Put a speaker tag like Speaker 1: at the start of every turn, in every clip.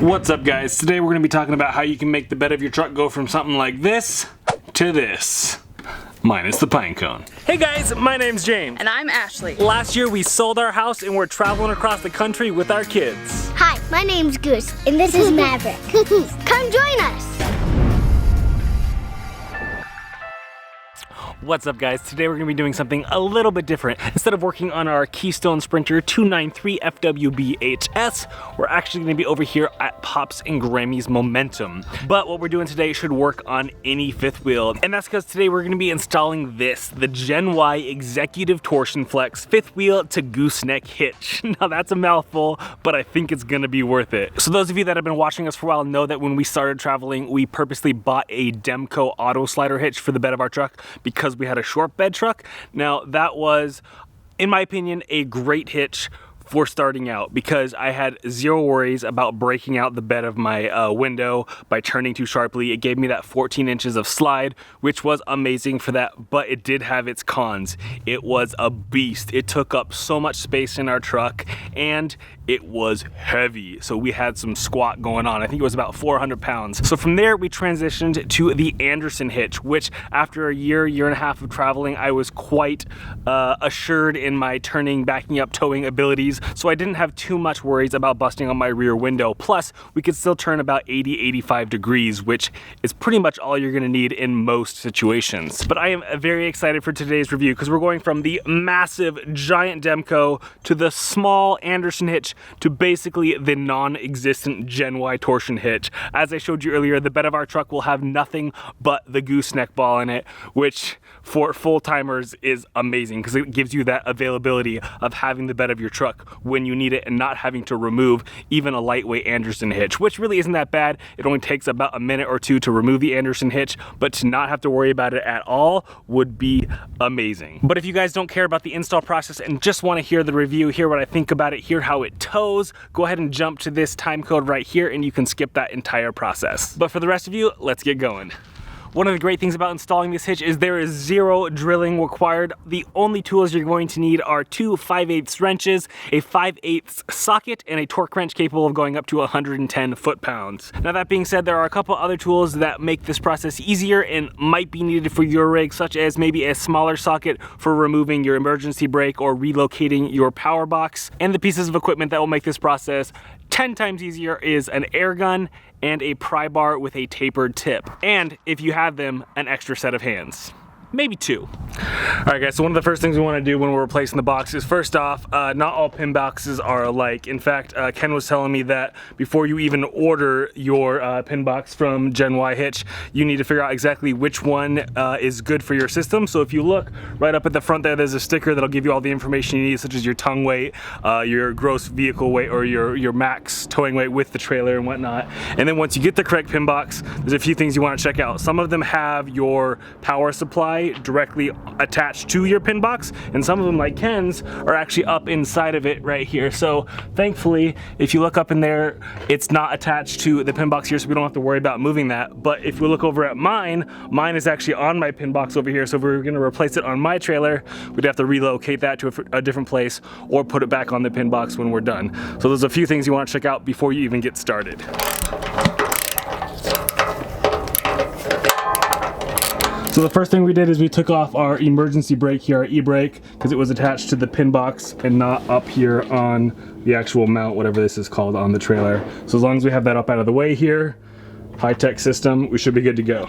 Speaker 1: What's up, guys? Today we're going to be talking about how you can make the bed of your truck go from something like this to this. Minus the pine cone. Hey guys, my name's James.
Speaker 2: And I'm Ashley.
Speaker 1: Last year we sold our house and we're traveling across the country with our kids.
Speaker 3: Hi, my name's Goose, and this is Maverick. Come join us!
Speaker 1: What's up, guys? Today we're going to be doing something a little bit different. Instead of working on our Keystone Sprinter 293 FWB-HS, we're actually going to be over here at Pops and Grammy's Momentum. But what we're doing today should work on any fifth wheel, and that's because today we're going to be installing this, the Gen Y Executive Torsion Flex fifth wheel to gooseneck hitch. Now that's a mouthful, but I think it's going to be worth it. So those of you that have been watching us for a while know that when we started traveling, we purposely bought a Demco auto slider hitch for the bed of our truck because we had a short bed truck. Now that was, in my opinion, a great hitch for starting out because I had zero worries about breaking out the bed of my window by turning too sharply. It gave me that 14 inches of slide, which was amazing for that, but it did have its cons. It was a beast. It took up so much space in our truck and it was heavy. So we had some squat going on. I think it was about 400 pounds. So from there, we transitioned to the Anderson hitch, which after a year and a half of traveling, I was quite assured in my turning, backing up, towing abilities. So I didn't have too much worries about busting on my rear window. Plus, we could still turn about 80-85 degrees, which is pretty much all you're gonna need in most situations. But I am very excited for today's review because we're going from the massive, giant Demco to the small Anderson hitch to basically the non-existent Gen Y torsion hitch. As I showed you earlier, the bed of our truck will have nothing but the gooseneck ball in it, which for full-timers is amazing because it gives you that availability of having the bed of your truck when you need it and not having to remove even a lightweight Anderson hitch, which really isn't that bad. It only takes about a minute or two to remove the Anderson hitch, but to not have to worry about it at all would be amazing. But if you guys don't care about the install process and just want to hear the review, hear what I think about it, hear how it tows, go ahead and jump to this time code right here and you can skip that entire process. But for the rest of you, let's get going. One of the great things about installing this hitch is there is zero drilling required. The only tools you're going to need are two 5/8 wrenches, a 5/8 socket, and a torque wrench capable of going up to 110 foot-pounds. Now that being said, there are a couple other tools that make this process easier and might be needed for your rig, such as maybe a smaller socket for removing your emergency brake or relocating your power box. And the pieces of equipment that will make this process 10 times easier is an air gun and a pry bar with a tapered tip. And if you have them, an extra set of hands. Maybe two. All right, guys, so one of the first things we want to do when we're replacing the box is, first off, not all pin boxes are alike. In fact, Ken was telling me that before you even order your pin box from Gen Y Hitch, you need to figure out exactly which one is good for your system. So if you look right up at the front there, there's a sticker that'll give you all the information you need, such as your tongue weight, your gross vehicle weight, or your max towing weight with the trailer and whatnot. And then once you get the correct pin box, there's a few things you want to check out. Some of them have your power supply directly attached to your pin box, and some of them, like Ken's, are actually up inside of it right here. So thankfully, if you look up in there, it's not attached to the pin box here, so we don't have to worry about moving that. But if we look over at mine is actually on my pin box over here. So if we were going to replace it on my trailer, we'd have to relocate that to a different place or put it back on the pin box when we're done. So there's a few things you want to check out before you even get started. So the first thing we did is we took off our emergency brake here, our e-brake, because it was attached to the pin box and not up here on the actual mount, whatever this is called, on the trailer. So as long as we have that up out of the way here, high-tech system, we should be good to go.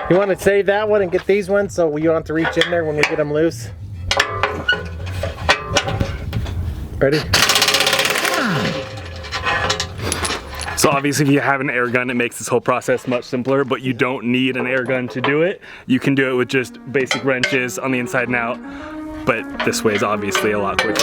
Speaker 4: You want to save that one and get these ones so you don't have to reach in there when we get them loose? Ready?
Speaker 1: So obviously if you have an air gun, it makes this whole process much simpler, but you don't need an air gun to do it. You can do it with just basic wrenches on the inside and out, but this way is obviously a lot quicker.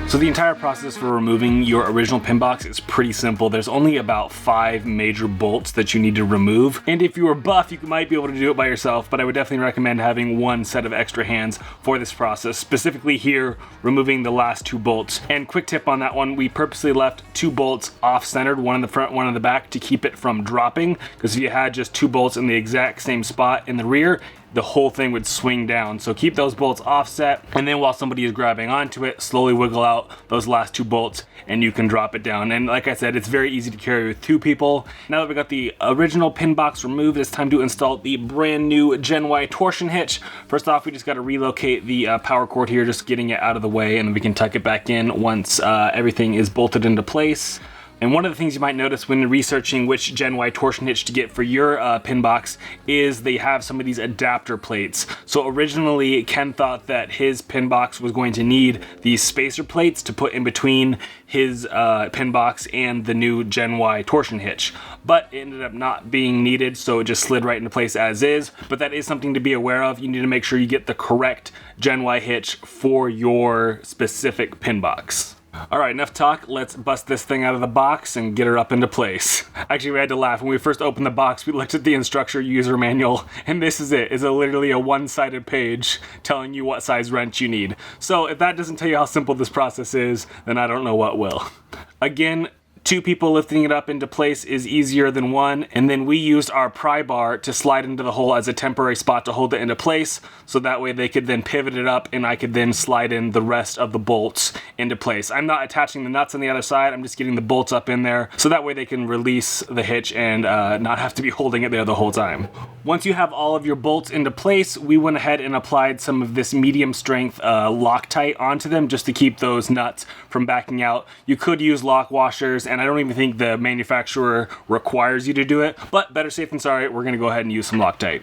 Speaker 1: So the entire process for removing your original pin box is pretty simple. There's only about 5 major bolts that you need to remove. And if you are buff, you might be able to do it by yourself, but I would definitely recommend having one set of extra hands for this process, specifically here, removing the last 2 bolts. And quick tip on that one, we purposely left 2 bolts off-centered, one in the front, one in the back, to keep it from dropping, because if you had just 2 bolts in the exact same spot in the rear, the whole thing would swing down. So keep those bolts offset, and then while somebody is grabbing onto it, slowly wiggle out those last 2 bolts and you can drop it down. And like I said, it's very easy to carry with 2 people. Now that we got the original pin box removed, it's time to install the brand new Gen Y torsion hitch. First off, we just got to relocate the power cord here, just getting it out of the way, and then we can tuck it back in once everything is bolted into place. And one of the things you might notice when researching which Gen Y torsion hitch to get for your pin box is they have some of these adapter plates. So originally Ken thought that his pin box was going to need these spacer plates to put in between his pin box and the new Gen Y torsion hitch, but it ended up not being needed, so it just slid right into place as is. But that is something to be aware of. You need to make sure you get the correct Gen Y hitch for your specific pin box. All right, enough talk. Let's bust this thing out of the box and get her up into place. Actually, we had to laugh. When we first opened the box, we looked at the instructor user manual, and this is it. It's literally a one-sided page telling you what size wrench you need. So if that doesn't tell you how simple this process is, then I don't know what will. Again, 2 people lifting it up into place is easier than 1, and then we used our pry bar to slide into the hole as a temporary spot to hold it into place, so that way they could then pivot it up and I could then slide in the rest of the bolts into place. I'm not attaching the nuts on the other side, I'm just getting the bolts up in there, so that way they can release the hitch and not have to be holding it there the whole time. Once you have all of your bolts into place, we went ahead and applied some of this medium strength Loctite onto them just to keep those nuts from backing out. You could use lock washers, and I don't even think the manufacturer requires you to do it, but better safe than sorry, we're gonna go ahead and use some Loctite.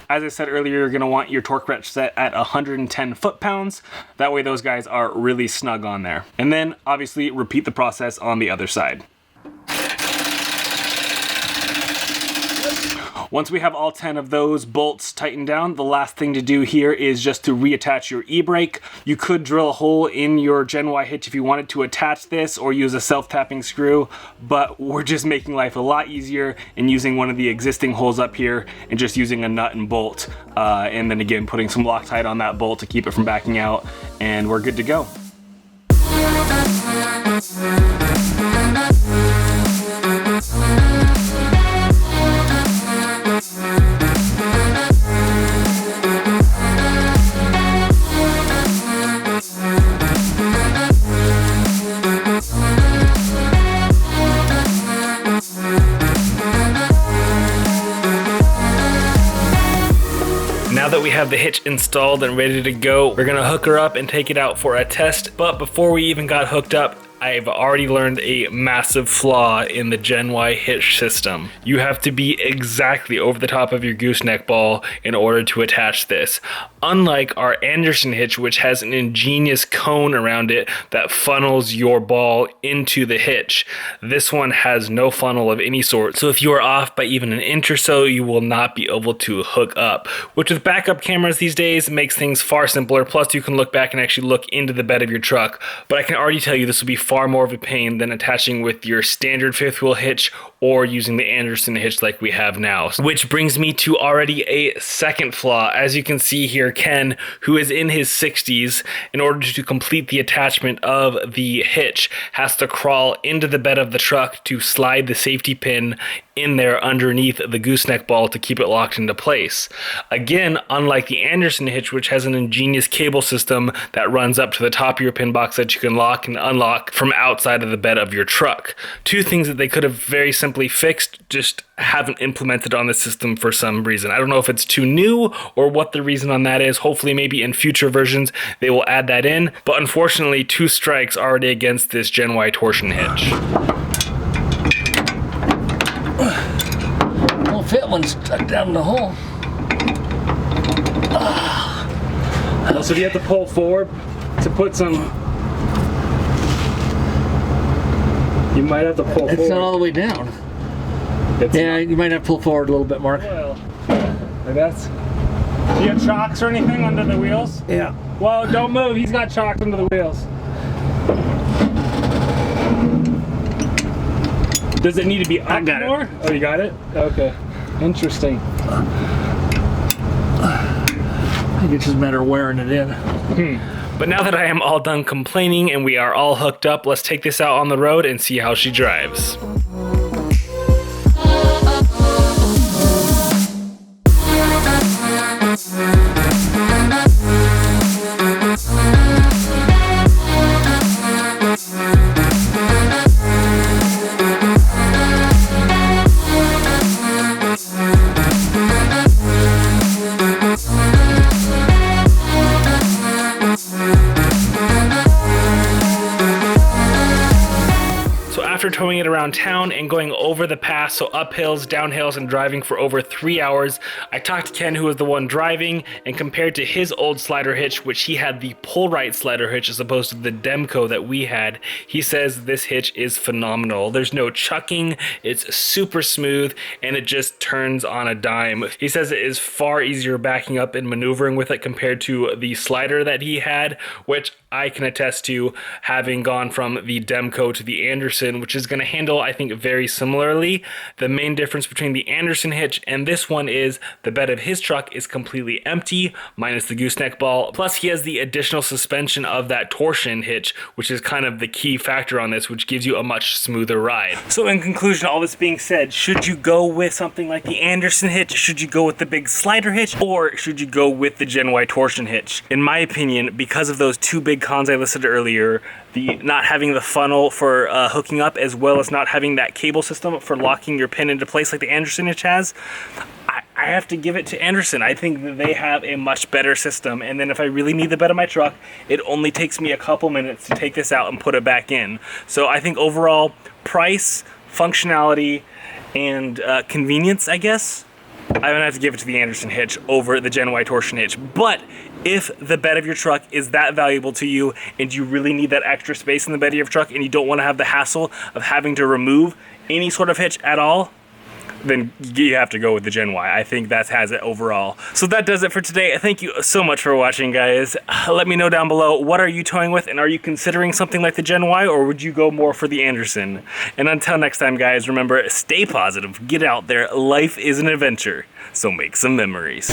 Speaker 1: As I said earlier, you're gonna want your torque wrench set at 110 foot-pounds. That way those guys are really snug on there. And then obviously repeat the process on the other side. Once we have all 10 of those bolts tightened down, the last thing to do here is just to reattach your e-brake. You could drill a hole in your Gen Y hitch if you wanted to attach this, or use a self-tapping screw, but we're just making life a lot easier in using one of the existing holes up here and just using a nut and bolt, and then again putting some Loctite on that bolt to keep it from backing out, and we're good to go. Now that we have the hitch installed and ready to go, we're gonna hook her up and take it out for a test. But before we even got hooked up, I've already learned a massive flaw in the Gen Y hitch system. You have to be exactly over the top of your gooseneck ball in order to attach this. Unlike our Anderson hitch, which has an ingenious cone around it that funnels your ball into the hitch, this one has no funnel of any sort. So if you are off by even an inch or so, you will not be able to hook up, which with backup cameras these days makes things far simpler. Plus you can look back and actually look into the bed of your truck. But I can already tell you this will be far more of a pain than attaching with your standard 5th wheel hitch or using the Anderson hitch like we have now. Which brings me to already a second flaw. As you can see here, Ken, who is in his 60s, in order to complete the attachment of the hitch, has to crawl into the bed of the truck to slide the safety pin in there underneath the gooseneck ball to keep it locked into place. Again, unlike the Anderson hitch, which has an ingenious cable system that runs up to the top of your pin box that you can lock and unlock from outside of the bed of your truck. 2 things that they could have very simply fixed, just haven't implemented on the system for some reason. I don't know if it's too new or what the reason on that is. Hopefully maybe in future versions they will add that in, but unfortunately 2 strikes already against this Gen Y torsion hitch.
Speaker 2: Won't fit when it's stuck down in the hole.
Speaker 1: So do you have to pull forward to put some... You might have to pull forward.
Speaker 2: It's not all the way down. Yeah, you might have to pull forward a little bit, Mark.
Speaker 1: Well, like that's... Do you have chocks or anything under the wheels?
Speaker 2: Yeah.
Speaker 1: Well, don't move. He's got chocks under the wheels. Does it need to be up more? Oh, you got it? Okay. Interesting.
Speaker 2: I think it's just a matter of wearing it in.
Speaker 1: But now that I am all done complaining and we are all hooked up, let's take this out on the road and see how she drives. After towing it around town and going over the pass, so uphills, downhills, and driving for over 3 hours, I talked to Ken, who was the one driving, and compared to his old slider hitch, which he had the pull-right slider hitch as opposed to the Demco that we had, he says this hitch is phenomenal. There's no chucking, it's super smooth, and it just turns on a dime. He says it is far easier backing up and maneuvering with it compared to the slider that he had, which I can attest to, having gone from the Demco to the Anderson, which is going to handle, I think, very similarly. The main difference between the Anderson hitch and this one is the bed of his truck is completely empty, minus the gooseneck ball. Plus, he has the additional suspension of that torsion hitch, which is kind of the key factor on this, which gives you a much smoother ride. So in conclusion, all this being said, should you go with something like the Anderson hitch? Should you go with the big slider hitch? Or should you go with the Gen Y torsion hitch? In my opinion, because of those two big cons I listed earlier, the not having the funnel for hooking up, as well as not having that cable system for locking your pin into place like the Anderson hitch has, I have to give it to Anderson. I think that they have a much better system, and then if I really need the bed of my truck, it only takes me a couple minutes to take this out and put it back in. So I think overall, price, functionality, and convenience, I guess, I'm gonna have to give it to the Anderson hitch over the Gen Y torsion hitch. But if the bed of your truck is that valuable to you and you really need that extra space in the bed of your truck and you don't want to have the hassle of having to remove any sort of hitch at all, then you have to go with the Gen Y. I think that has it overall. So that does it for today. Thank you so much for watching, guys. Let me know down below, what are you towing with, and are you considering something like the Gen Y, or would you go more for the Anderson? And until next time, guys, remember, stay positive, get out there, life is an adventure, so make some memories.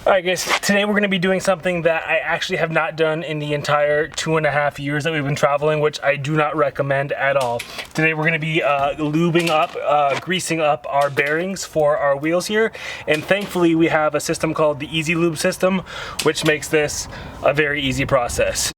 Speaker 1: Alright guys, today we're going to be doing something that I actually have not done in the entire 2.5 years that we've been traveling, which I do not recommend at all. Today we're going to be lubing up, greasing up our bearings for our wheels here, and thankfully we have a system called the Easy Lube system, which makes this a very easy process.